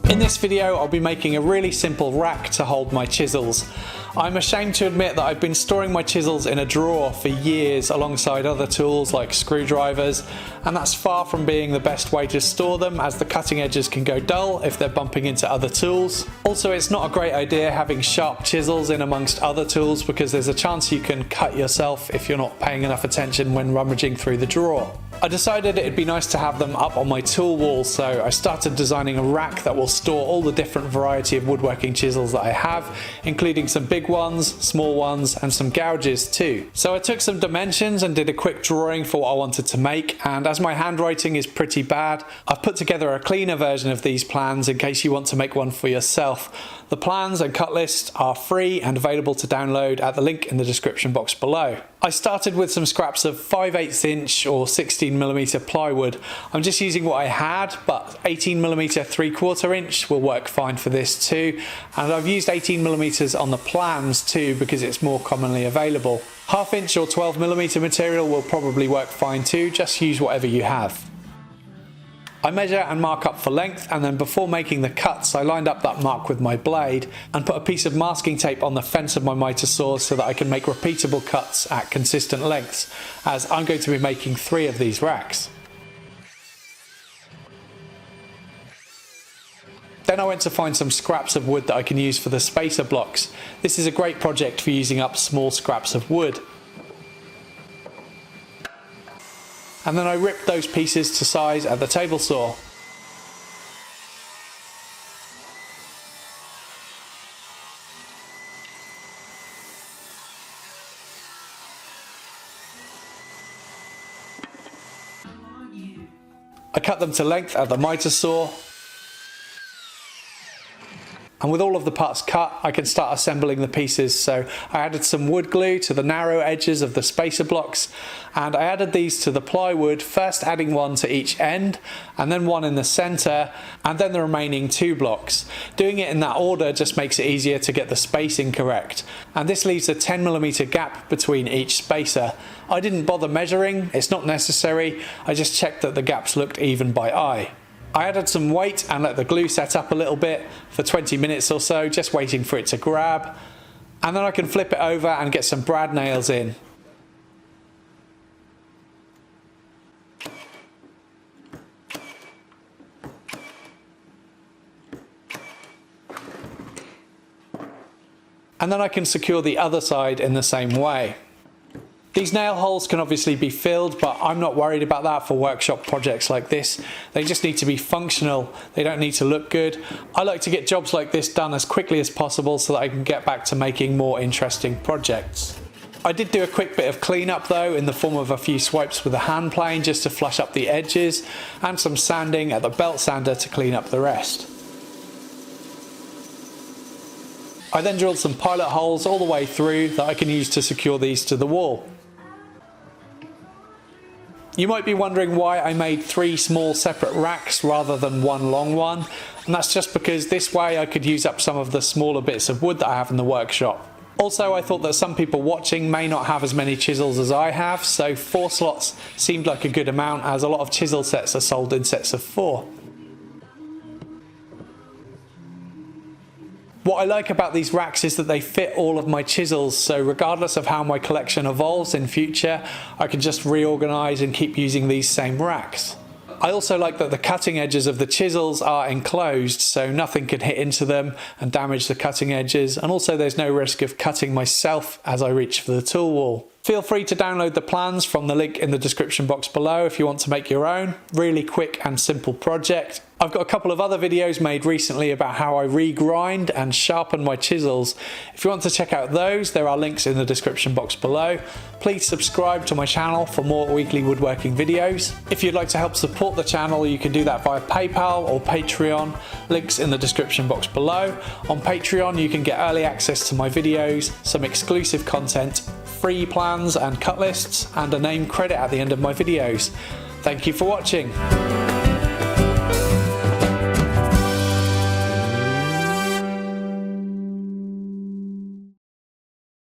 In this video I'll be making a really simple rack to hold my chisels. I'm ashamed to admit that I've been storing my chisels in a drawer for years alongside other tools like screwdrivers, and that's far from being the best way to store them, as the cutting edges can go dull if they're bumping into other tools. Also, it's not a great idea having sharp chisels in amongst other tools because there's a chance you can cut yourself if you're not paying enough attention when rummaging through the drawer. I decided it'd be nice to have them up on my tool wall, so I started designing a rack that will store all the different variety of woodworking chisels that I have, including some big ones, small ones, and some gouges too. So I took some dimensions and did a quick drawing for what I wanted to make, and as my handwriting is pretty bad, I've put together a cleaner version of these plans in case you want to make one for yourself. The plans and cut lists are free and available to download at the link in the description box below. I started with some scraps of 5/8 inch or 16mm plywood. I'm just using what I had, but 18mm 3/4 inch will work fine for this too, and I've used 18mm on the plans too because it's more commonly available. 1/2 inch or 12mm material will probably work fine too, just use whatever you have. I measure and mark up for length, and then before making the cuts I lined up that mark with my blade and put a piece of masking tape on the fence of my miter saw so that I can make repeatable cuts at consistent lengths, as I'm going to be making 3 of these racks. Then I went to find some scraps of wood that I can use for the spacer blocks. This is a great project for using up small scraps of wood. And then I ripped those pieces to size at the table saw. I cut them to length at the miter saw. And with all of the parts cut, I can start assembling the pieces. So I added some wood glue to the narrow edges of the spacer blocks, and I added these to the plywood, first adding one to each end and then one in the center, and then the remaining 2 blocks. Doing it in that order just makes it easier to get the spacing correct, and this leaves a 10mm gap between each spacer. I didn't bother measuring, it's not necessary, I just checked that the gaps looked even by eye. I added some weight and let the glue set up a little bit for 20 minutes or so, just waiting for it to grab, and then I can flip it over and get some brad nails in. And then I can secure the other side in the same way. These nail holes can obviously be filled, but I'm not worried about that for workshop projects like this. They just need to be functional, they don't need to look good. I like to get jobs like this done as quickly as possible so that I can get back to making more interesting projects. I did do a quick bit of cleanup though, in the form of a few swipes with a hand plane just to flush up the edges, and some sanding at the belt sander to clean up the rest. I then drilled some pilot holes all the way through that I can use to secure these to the wall. You might be wondering why I made 3 small separate racks rather than one long one, and that's just because this way I could use up some of the smaller bits of wood that I have in the workshop. Also, I thought that some people watching may not have as many chisels as I have, so 4 slots seemed like a good amount, as a lot of chisel sets are sold in sets of 4. What I like about these racks is that they fit all of my chisels, so regardless of how my collection evolves in future, I can just reorganize and keep using these same racks. I also like that the cutting edges of the chisels are enclosed, so nothing can hit into them and damage the cutting edges, and also there's no risk of cutting myself as I reach for the tool wall. Feel free to download the plans from the link in the description box below if you want to make your own. Really quick and simple project. I've got a couple of other videos made recently about how I regrind and sharpen my chisels. If you want to check out those, there are links in the description box below. Please subscribe to my channel for more weekly woodworking videos. If you'd like to help support the channel, you can do that via PayPal or Patreon. Links in the description box below. On Patreon, you can get early access to my videos, some exclusive content, free plans and cut lists, and a name credit at the end of my videos. Thank you for watching.